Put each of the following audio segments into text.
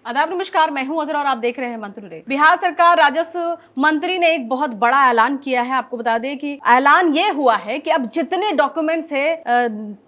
आदाब, नमस्कार। मैं हूं अजर और आप देख रहे हैं मंत्र टुडे। बिहार सरकार राजस्व मंत्री ने एक बहुत बड़ा ऐलान किया है। आपको बता दें कि ऐलान ये हुआ है कि अब जितने डॉक्यूमेंट्स है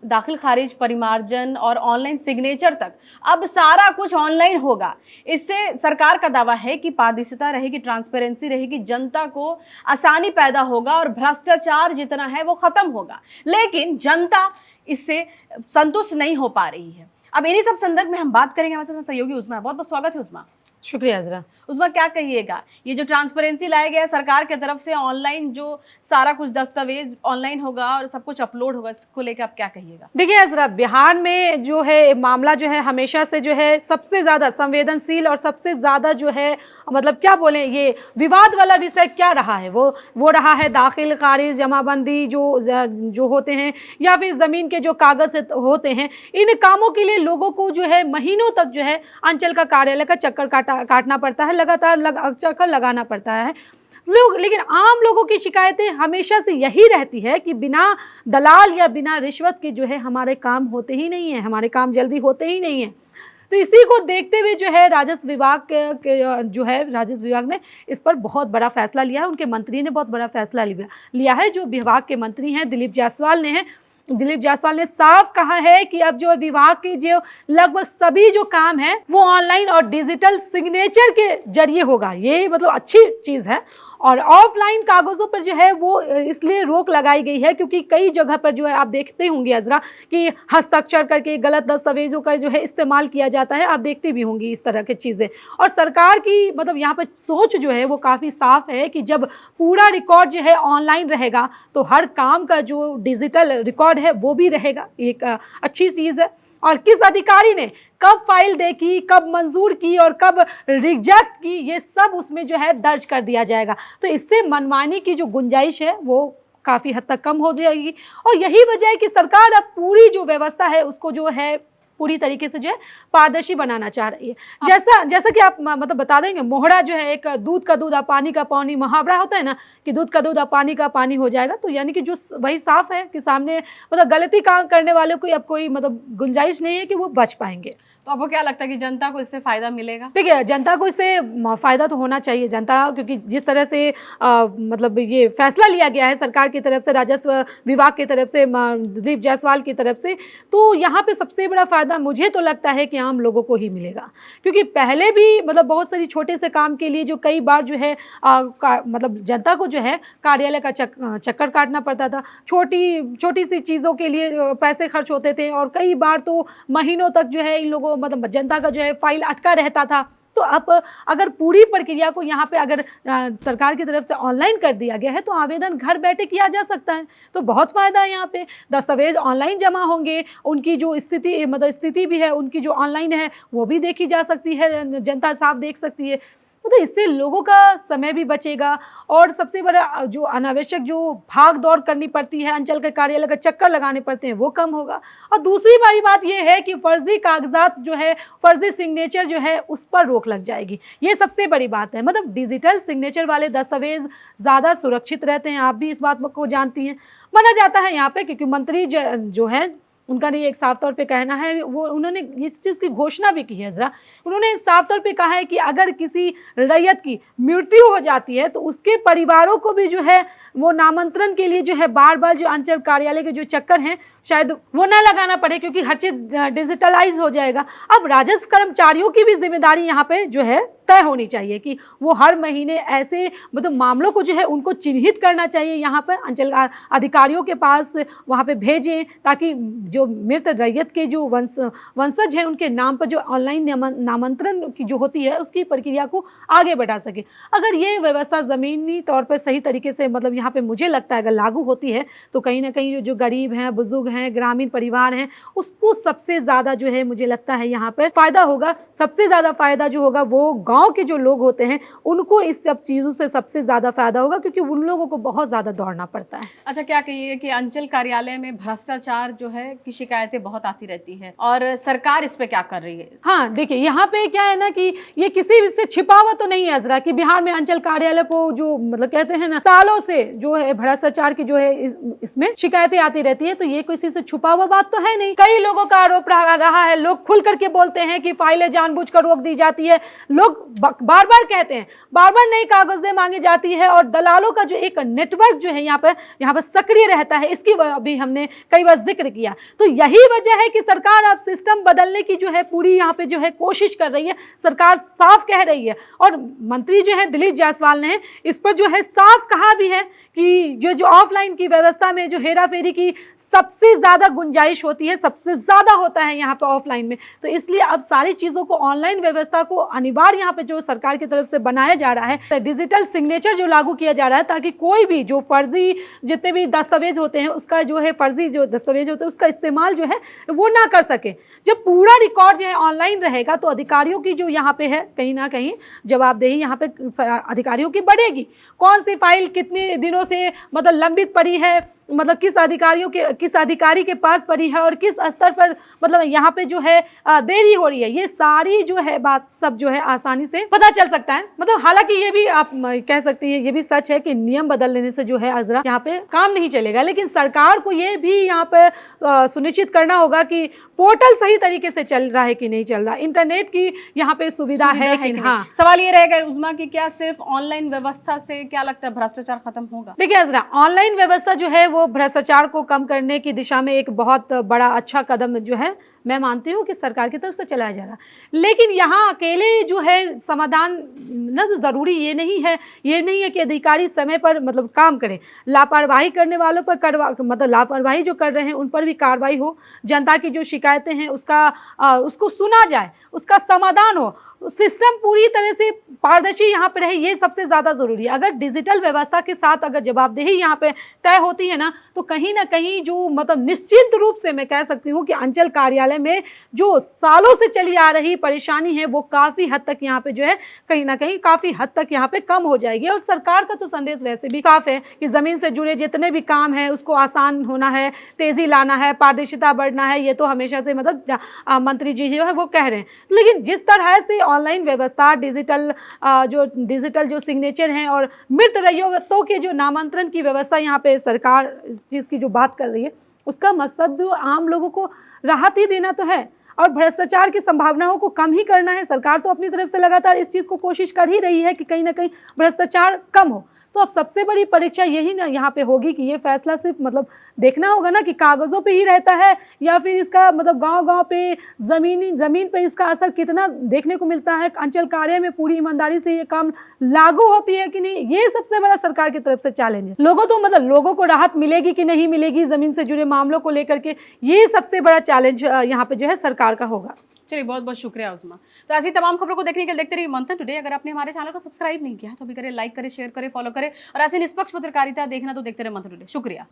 दाखिल खारिज, परिमार्जन और ऑनलाइन सिग्नेचर तक, अब सारा कुछ ऑनलाइन होगा। इससे सरकार का दावा है कि पारदर्शिता रहेगी, ट्रांसपेरेंसी रहेगी, जनता को आसानी पैदा होगा और भ्रष्टाचार जितना है वो खत्म होगा। लेकिन जनता इससे संतुष्ट नहीं हो पा रही है। अब इन्हीं सब संदर्भ में हम बात करेंगे। हमारे साथ सहयोगी उस्मा, बहुत बहुत स्वागत है उस्मा। शुक्रिया अजरा। उस्मा, क्या कहिएगा, ये जो ट्रांसपेरेंसी लाया गया है सरकार की तरफ से, ऑनलाइन जो सारा कुछ दस्तावेज ऑनलाइन होगा और सब कुछ अपलोड होगा, इसको लेकर आप क्या कहिएगा? देखिए अजरा, बिहार में जो है मामला जो है हमेशा से जो है सबसे ज़्यादा संवेदनशील और सबसे ज़्यादा जो है मतलब क्या बोलें, ये विवाद वाला विषय क्या रहा है, वो रहा है दाखिल खारिज, जमाबंदी जो होते हैं या फिर ज़मीन के जो कागज़ होते हैं। इन कामों के लिए लोगों को जो है महीनों तक जो है अंचल का कार्यालय का चक्कर काटना पड़ता है, लगातार चक्कर लगाना पड़ता है लोग। लेकिन आम लोगों की शिकायतें हमेशा से यही रहती है कि बिना दलाल या बिना रिश्वत के जो है हमारे काम होते ही नहीं है, हमारे काम जल्दी होते ही नहीं है। तो इसी को देखते हुए जो है राजस्व विभाग ने इस पर बहुत बड़ा फैसला लिया है। उनके मंत्री ने बहुत बड़ा फैसला लिया है। जो विभाग के मंत्री हैं दिलीप जायसवाल ने साफ कहा है कि अब जो विभाग के जो लगभग सभी जो काम है वो ऑनलाइन और डिजिटल सिग्नेचर के जरिए होगा। ये मतलब अच्छी चीज़ है। और ऑफलाइन कागज़ों पर जो है वो इसलिए रोक लगाई गई है क्योंकि कई जगह पर जो है आप देखते होंगे अजरा कि हस्ताक्षर करके गलत दस्तावेजों का जो है इस्तेमाल किया जाता है। आप देखते भी होंगी इस तरह की चीज़ें। और सरकार की मतलब यहाँ पर सोच जो है वो काफ़ी साफ है कि जब पूरा रिकॉर्ड जो है ऑनलाइन रहेगा तो हर काम का जो डिजिटल रिकॉर्ड है वो भी रहेगा। एक अच्छी चीज़ है। और किस अधिकारी ने कब फाइल देखी, कब मंजूर की और कब रिजेक्ट की, ये सब उसमें जो है दर्ज कर दिया जाएगा। तो इससे मनमानी की जो गुंजाइश है वो काफ़ी हद तक कम हो जाएगी। और यही वजह है कि सरकार अब पूरी जो व्यवस्था है उसको जो है पूरी तरीके से जो है पारदर्शी बनाना चाह रही है। जैसा कि आप मतलब बता देंगे, मोहरा जो है एक दूध का दूध और पानी का पानी मुहावरा होता है ना, कि दूध का दूध और पानी का पानी हो जाएगा। तो यानी कि जो वही साफ है कि सामने मतलब गलती काम करने वाले को अब कोई मतलब गुंजाइश नहीं है कि वो बच पाएंगे। तो आपको क्या लगता है कि जनता को इससे फायदा मिलेगा? देखिए, जनता को इससे फायदा तो होना चाहिए। जनता, क्योंकि जिस तरह से मतलब ये फैसला लिया गया है सरकार की तरफ से, राजस्व विभाग की तरफ से, दिलीप जायसवाल की तरफ से, तो यहाँ पे सबसे बड़ा फायदा मुझे तो लगता है कि आम लोगों को ही मिलेगा। क्योंकि पहले भी मतलब बहुत सारी छोटे से काम के लिए जो कई बार जो है मतलब जनता को जो है कार्यालय का चक्कर काटना पड़ता था। छोटी सी चीज़ों के लिए पैसे खर्च होते थे और कई बार तो महीनों तक जो है इन लोगों मतलब जनता का जो है फाइल अटका रहता था। तो अब अगर पूरी प्रक्रिया को यहाँ पे अगर सरकार की तरफ से ऑनलाइन कर दिया गया है तो आवेदन घर बैठे किया जा सकता है। तो बहुत फ़ायदा है। यहाँ पे दस्तावेज ऑनलाइन जमा होंगे, उनकी जो स्थिति भी है उनकी जो ऑनलाइन है वो भी देखी जा सकती है, जनता साफ देख सकती है। तो इससे लोगों का समय भी बचेगा और सबसे बड़ा जो अनावश्यक जो भाग दौड़ करनी पड़ती है, अंचल के कार्यालय का चक्कर लगाने पड़ते हैं, वो कम होगा। और दूसरी बड़ी बात यह है कि फर्जी कागजात जो है, फर्जी सिग्नेचर जो है उस पर रोक लग जाएगी। ये सबसे बड़ी बात है। मतलब डिजिटल सिग्नेचर वाले दस्तावेज ज़्यादा सुरक्षित रहते हैं। आप भी इस बात को जानती हैं। माना जाता है यहाँ पे क्योंकि मंत्री जो है उनका ये एक साफ तौर पे कहना है, वो उन्होंने इस चीज़ की घोषणा भी की है। ज़रा उन्होंने साफ तौर पे कहा है कि अगर किसी रैयत की मृत्यु हो जाती है तो उसके परिवारों को भी जो है वो नामांतरण के लिए जो है बार बार जो अंचल कार्यालय के जो चक्कर हैं शायद वो ना लगाना पड़े, क्योंकि हर चीज़ डिजिटलाइज हो जाएगा। अब राजस्व कर्मचारियों की भी जिम्मेदारी यहाँ पे जो है तय होनी चाहिए कि वो हर महीने ऐसे मतलब मामलों को जो है उनको चिन्हित करना चाहिए, यहाँ पर अंचल अधिकारियों के पास वहाँ पे भेजें, ताकि जो मृत रैयत के जो वंशज हैं उनके नाम पर जो ऑनलाइन नामांतरण की जो होती है उसकी प्रक्रिया को आगे बढ़ा सके। अगर ये व्यवस्था ज़मीनी तौर पर सही तरीके से मतलब यहाँ पे मुझे लगता है अगर लागू होती है तो कहीं ना कहीं जो गरीब हैं, बुजुर्ग हैं, ग्रामीण परिवार हैं, उसको सबसे ज़्यादा जो है मुझे लगता है यहाँ पर फ़ायदा होगा। सबसे ज़्यादा फ़ायदा जो होगा वो गाँव के जो लोग होते हैं उनको इस सब चीज़ों से सबसे ज़्यादा फ़ायदा होगा, क्योंकि उन लोगों को बहुत ज़्यादा दौड़ना पड़ता है। अच्छा, क्या कहिए कि अंचल कार्यालय में भ्रष्टाचार जो है की शिकायतें बहुत आती रहती है और सरकार इस पे क्या कर रही है? हाँ देखिए, यहाँ पे क्या है ना कि ये किसी से छिपा हुआ तो नहीं है अजरा कि बिहार में अंचल कार्यालय को जो मतलब कहते हैं ना सालों से जो है भ्रष्टाचार की जो है इसमें शिकायतें आती रहती है, तो ये किसी से छुपा हुआ बात तो है नहीं। कई लोगों का आरोप रहा है, लोग खुल करके बोलते हैं कि फाइलें जानबूझकर रोक दी जाती है, लोग बार बार कहते हैं, बार बार नई कागजें मांगी जाती है और दलालों का जो एक नेटवर्क जो है यहाँ पर सक्रिय रहता है, इसकी भी हमने कई बार जिक्र किया। तो यही वजह है कि सरकार अब सिस्टम बदलने की जो है पूरी यहाँ पे जो है कोशिश कर रही है, सरकार साफ कह रही है। और मंत्री जो है दिलीप जायसवाल ने इस पर जो है साफ कहा भी है कि जो ऑफलाइन की व्यवस्था में जो हेरा फेरी की सबसे ज्यादा गुंजाइश होती है, सबसे ज्यादा होता है यहाँ पे ऑफलाइन में, तो इसलिए अब सारी चीजों को ऑनलाइन व्यवस्था को अनिवार्य यहाँ पे जो सरकार की तरफ से बनाया जा रहा है, डिजिटल सिग्नेचर जो लागू किया जा रहा है, ताकि कोई भी जो फर्जी जितने भी दस्तावेज होते हैं उसका जो है फर्जी जो दस्तावेज होते हैं उसका इस्तेमाल जो है वो ना कर सके। जब पूरा रिकॉर्ड जो है ऑनलाइन रहेगा तो अधिकारियों की जो यहाँ पे है कहीं ना कहीं जवाबदेही यहाँ पे अधिकारियों की बढ़ेगी। कौन सी फाइल कितने दिनों से मतलब लंबित पड़ी है, मतलब किस अधिकारी के पास पड़ी है और किस स्तर पर मतलब यहाँ पे जो है देरी हो रही है, ये सारी जो है बात सब जो है आसानी से पता चल सकता है। मतलब हालांकि ये भी आप कह सकती हैं, ये भी सच है कि नियम बदल लेने से जो है अजरा यहाँ पे काम नहीं चलेगा, लेकिन सरकार को ये भी यहाँ पे सुनिश्चित करना होगा कि पोर्टल सही तरीके से चल रहा है कि नहीं चल रहा, इंटरनेट की यहाँ पे सुविधा है कि नहीं। हाँ, सवाल ये रहेगा उस्मा की क्या सिर्फ ऑनलाइन व्यवस्था से क्या लगता है भ्रष्टाचार खत्म होगा? देखिए अजरा, ऑनलाइन व्यवस्था जो है वो भ्रष्टाचार को कम करने की दिशा में एक बहुत बड़ा अच्छा कदम जो है मैं मानती हूँ कि सरकार की तरफ से चलाया जा रहा है। लेकिन यहाँ अकेले जो है समाधान ना तो ज़रूरी ये नहीं है कि अधिकारी समय पर मतलब काम करें, लापरवाही करने वालों पर मतलब लापरवाही जो कर रहे हैं उन पर भी कार्रवाई हो, जनता की जो शिकायतें हैं उसको सुना जाए, उसका समाधान हो, सिस्टम पूरी तरह से पारदर्शी यहाँ पे रहे, ये सबसे ज़्यादा ज़रूरी है। अगर डिजिटल व्यवस्था के साथ अगर जवाबदेही यहाँ पे तय होती है ना, तो कहीं ना कहीं जो मतलब निश्चित रूप से मैं कह सकती हूँ कि अंचल कार्यालय में जो सालों से चली आ रही परेशानी है वो काफ़ी हद तक यहाँ पे जो है कहीं ना कहीं काफ़ी हद तक यहाँ पे कम हो जाएगी। और सरकार का तो संदेश वैसे भी साफ है कि ज़मीन से जुड़े जितने भी काम है उसको आसान होना है, तेज़ी लाना है, पारदर्शिता बढ़ना है, ये तो हमेशा से मतलब मंत्री जी जो है वो कह रहे हैं। लेकिन जिस तरह से ऑनलाइन व्यवस्था, डिजिटल जो सिग्नेचर हैं और मृत रैयतों के जो नामांतरण की व्यवस्था यहाँ पे सरकार इस चीज़ की जो बात कर रही है, उसका मकसद जो आम लोगों को राहत ही देना तो है और भ्रष्टाचार की संभावनाओं को कम ही करना है। सरकार तो अपनी तरफ से लगातार इस चीज़ को कोशिश कर ही रही है कि कहीं ना कहीं भ्रष्टाचार कम हो। तो अब सबसे बड़ी परीक्षा यही ना यहाँ पे होगी कि ये फैसला सिर्फ मतलब देखना होगा ना कि कागज़ों पे ही रहता है या फिर इसका मतलब गांव-गांव पे ज़मीन पे इसका असर कितना देखने को मिलता है, अंचल कार्य में पूरी ईमानदारी से ये काम लागू होती है कि नहीं, ये सबसे बड़ा सरकार की तरफ से चैलेंज है। लोगों को राहत मिलेगी कि नहीं मिलेगी ज़मीन से जुड़े मामलों को लेकर के, ये सबसे बड़ा चैलेंज यहाँ पे जो है सरकार का होगा। चलिए, बहुत बहुत शुक्रिया उस्मा। तो ऐसी तमाम खबरों को देखने के लिए देखते रहिए मंथन टुडे। अगर आपने हमारे चैनल को सब्सक्राइब नहीं किया तो अभी करें, लाइक करें, शेयर करें, फॉलो करें और ऐसी निष्पक्ष पत्रकारिता देखना तो देखते रहे मंथन टुडे। शुक्रिया।